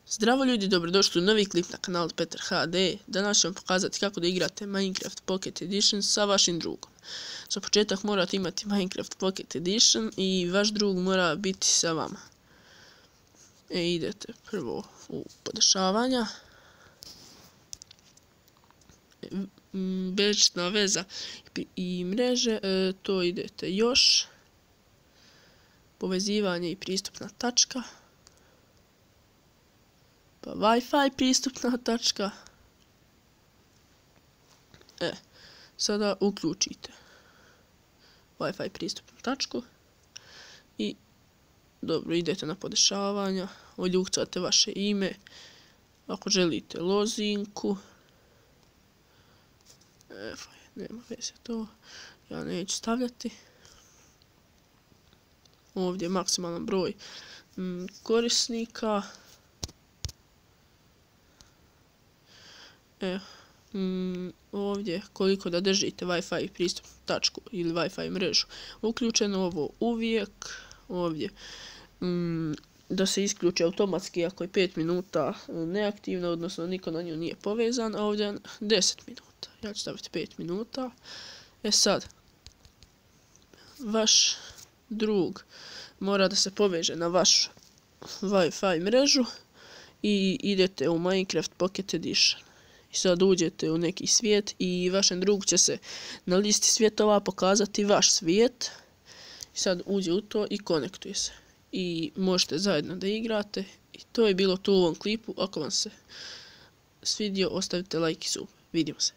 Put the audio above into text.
Zdravo ljudi, dobrodošli u novi klip na kanalu Petar HD. Danas ću vam pokazati kako da igrate Minecraft Pocket Edition sa vašim drugom. Za početak morate imati Minecraft Pocket Edition i vaš drug mora biti sa vama. Idete prvo u podešavanja. Bežična veza i mreže, to idete još. Povezivanje i pristupna tačka. Pa Wi-Fi pristupna tačka. Sada uključite Wi-Fi pristupnu tačku i dobro, idete na podešavanja, ovdje ukucate vaše ime, ako želite lozinku, nema veze to, ja neću stavljati, ovdje maksimalan broj korisnika, ovdje koliko da držite Wi-Fi pristupnu tačku ili Wi-Fi mrežu uključeno, ovo uvijek, ovdje da se isključi automatski ako je 5 minuta neaktivno, odnosno niko na nju nije povezan, a ovdje 10 minuta, ja ću staviti 5 minuta. Sad, vaš drug mora da se poveže na vašu Wi-Fi mrežu i idete u Minecraft Pocket Edition. I sad uđete u neki svijet i vašem drugu će se na listi svjetova pokazati vaš svijet. I sad uđe u to i konektuje se. I možete zajedno da igrate. I to je bilo to u ovom klipu. Ako vam se svidio, ostavite like i sub. Vidimo se.